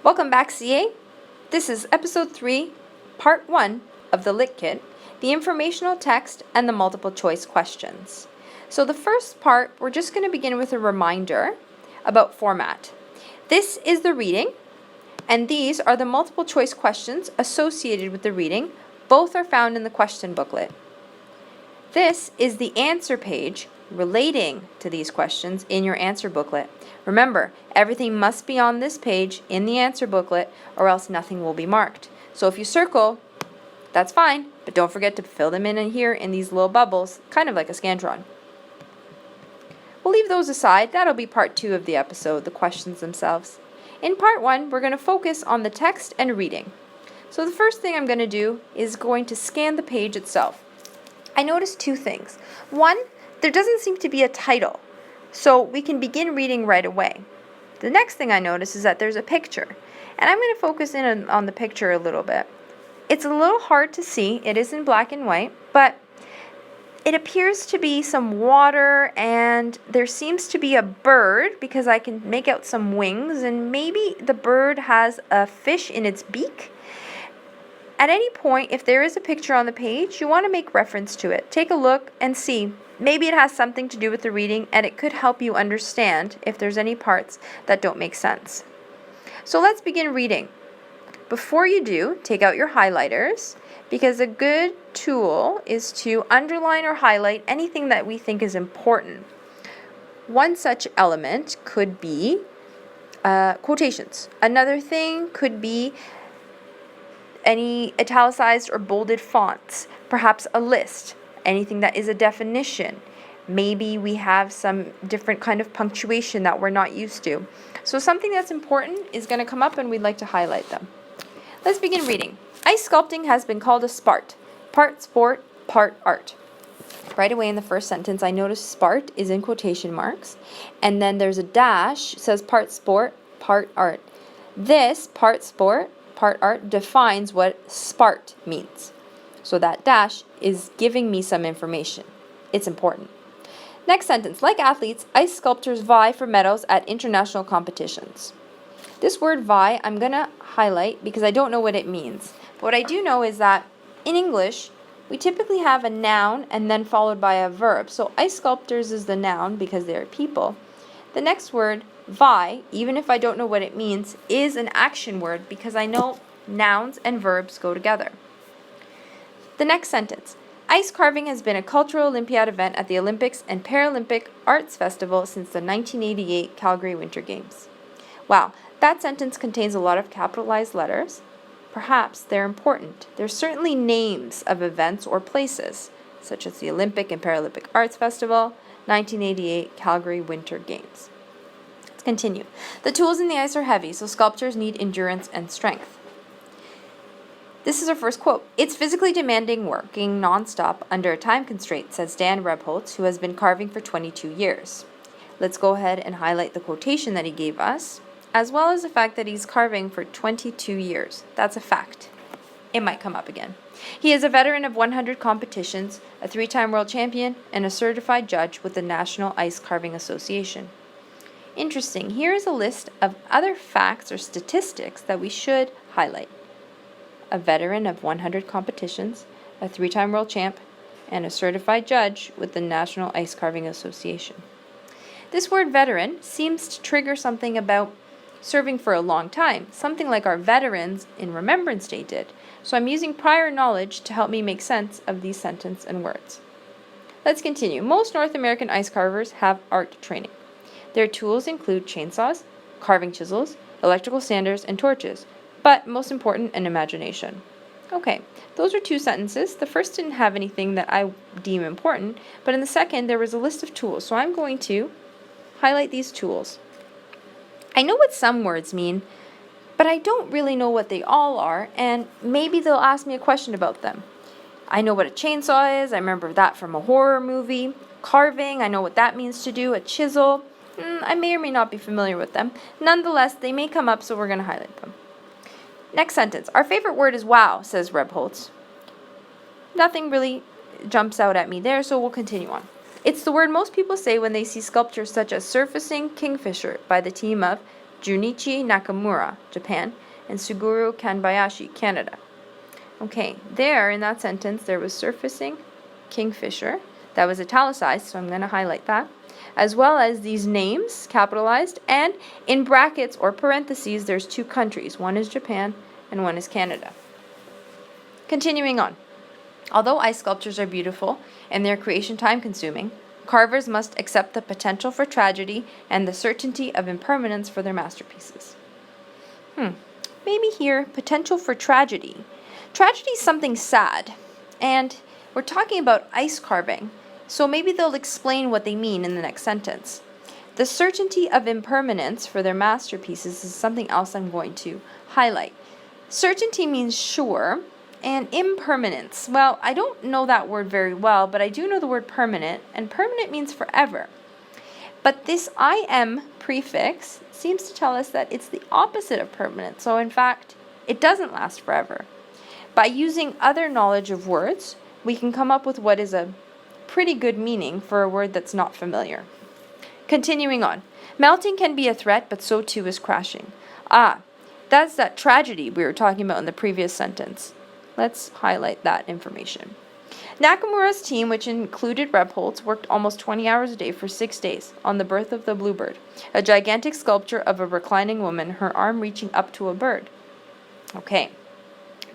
Welcome back, CA. This is episode 3, part 1 of the Lit Kit, the informational text and the multiple choice questions. So the first part, we're just going to begin with a reminder about format. This is the reading, and these are the multiple choice questions associated with the reading. Both are found in the question booklet. This is the answer page relating to these questions in your answer booklet. Remember, everything must be on this page in the answer booklet or else nothing will be marked. So if you circle, that's fine, but don't forget to fill them in here in these little bubbles, kind of like a Scantron. We'll leave those aside. That'll be part 2 of the episode, the questions themselves. In part 1, we're going to focus on the text and reading. So the first thing I'm going to do is going to scan the page itself. I noticed 2 things. One, there doesn't seem to be a title, so we can begin reading right away. The next thing I notice is that there's a picture, and I'm going to focus in on the picture a little bit. It's a little hard to see. It is in black and white, but it appears to be some water, and there seems to be a bird because I can make out some wings, and maybe the bird has a fish in its beak. At any point, if there is a picture on the page, you want to make reference to it. Take a look and see. Maybe it has something to do with the reading, and it could help you understand if there's any parts that don't make sense. So let's begin reading. Before you do, take out your highlighters, because a good tool is to underline or highlight anything that we think is important. One such element could be quotations. Another thing could be any italicized or bolded fonts, perhaps a list, anything that is a definition. Maybe we have some different kind of punctuation that we're not used to. So something that's important is going to come up and we'd like to highlight them. Let's begin reading. Ice sculpting has been called a sport, part sport, part art. Right away in the first sentence, I notice sport is in quotation marks, and then there's a dash, says part sport, part art. This part sport, part art defines what sport means. So that dash is giving me some information. It's important. Next sentence. Like athletes, ice sculptors vie for medals at international competitions. This word vie I'm going to highlight because I don't know what it means. But what I do know is that in English, we typically have a noun and then followed by a verb. So ice sculptors is the noun because they're people. The next word, vie, even if I don't know what it means, is an action word because I know nouns and verbs go together. The next sentence. Ice carving has been a cultural Olympiad event at the Olympics and Paralympic Arts Festival since the 1988 Calgary Winter Games. Wow, that sentence contains a lot of capitalized letters. Perhaps they're important. They're certainly names of events or places, such as the Olympic and Paralympic Arts Festival, 1988 Calgary Winter Games. Let's continue. The tools in the ice are heavy, so sculptors need endurance and strength. This is our first quote. It's physically demanding working nonstop under a time constraint, says Dan Rebholz, who has been carving for 22 years. Let's go ahead and highlight the quotation that he gave us, as well as the fact that he's carving for 22 years. That's a fact. It might come up again. He is a veteran of 100 competitions, a 3-time world champion, and a certified judge with the National Ice Carving Association. Interesting. Here is a list of other facts or statistics that we should highlight. A veteran of 100 competitions, a 3-time world champ, and a certified judge with the National Ice Carving Association. This word veteran seems to trigger something about serving for a long time, something like our veterans in Remembrance Day did. So I'm using prior knowledge to help me make sense of these sentences and words. Let's continue. Most North American ice carvers have art training. Their tools include chainsaws, carving chisels, electrical sanders, and torches, but most important, an imagination. Okay, those are 2 sentences. The first didn't have anything that I deem important, but in the second there was a list of tools. So I'm going to highlight these tools. I know what some words mean, but I don't really know what they all are, and maybe they'll ask me a question about them. I know what a chainsaw is. I remember that from a horror movie. Carving, I know what that means to do. A chisel, I may or may not be familiar with them. Nonetheless, they may come up, so we're going to highlight them. Next sentence. Our favorite word is wow, says Rebholz. Nothing really jumps out at me there, so we'll continue on. It's the word most people say when they see sculptures such as Surfacing Kingfisher by the team of Junichi Nakamura, Japan, and Suguru Kanbayashi, Canada. Okay, there in that sentence there was surfacing kingfisher. That was italicized, so I'm going to highlight that. As well as these names, capitalized, and in brackets or parentheses there's two countries. One is Japan and one is Canada. Continuing on. Although ice sculptures are beautiful and their creation time-consuming, carvers must accept the potential for tragedy and the certainty of impermanence for their masterpieces. Maybe here, potential for tragedy. Tragedy is something sad, and we're talking about ice carving, so maybe they'll explain what they mean in the next sentence. The certainty of impermanence for their masterpieces is something else I'm going to highlight. Certainty means sure, and impermanence. Well, I don't know that word very well, but I do know the word permanent, and permanent means forever. But this im prefix seems to tell us that it's the opposite of permanent, so in fact, it doesn't last forever. By using other knowledge of words, we can come up with what is a pretty good meaning for a word that's not familiar. Continuing on. Melting can be a threat, but so too is crashing. That's that tragedy we were talking about in the previous sentence. Let's highlight that information. Nakamura's team, which included Rebholz, worked almost 20 hours a day for 6 days on the birth of the bluebird, a gigantic sculpture of a reclining woman, her arm reaching up to a bird. Okay.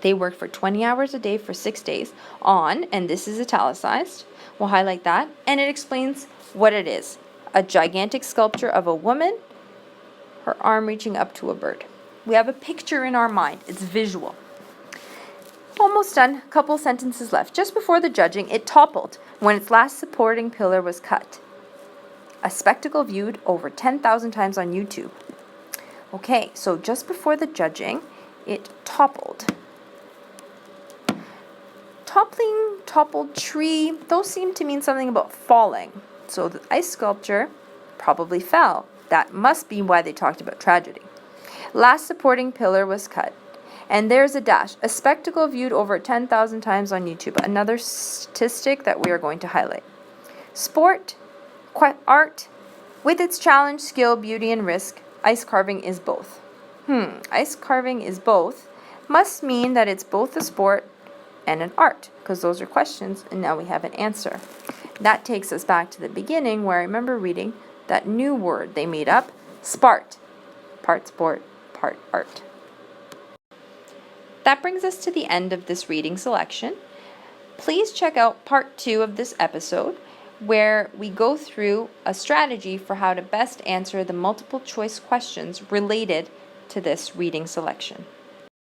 They worked for 20 hours a day for 6 days on, and this is italicized, we'll highlight that, and it explains what it is. A gigantic sculpture of a woman, her arm reaching up to a bird. We have a picture in our mind. It's visual. Almost done. A couple sentences left. Just before the judging, it toppled when its last supporting pillar was cut. A spectacle viewed over 10,000 times on YouTube. Okay, so just before the judging, it toppled. Toppling, toppled, tree, those seem to mean something about falling. So the ice sculpture probably fell. That must be why they talked about tragedy. Last supporting pillar was cut. And there's a dash. A spectacle viewed over 10,000 times on YouTube. Another statistic that we are going to highlight. Sport, art, with its challenge, skill, beauty, and risk, ice carving is both. Ice carving is both must mean that it's both a sport and an art, because those are questions, and now we have an answer. That takes us back to the beginning, where I remember reading that new word they made up, spart. Part sport, part art. That brings us to the end of this reading selection. Please check out part 2 of this episode, where we go through a strategy for how to best answer the multiple choice questions related to this reading selection.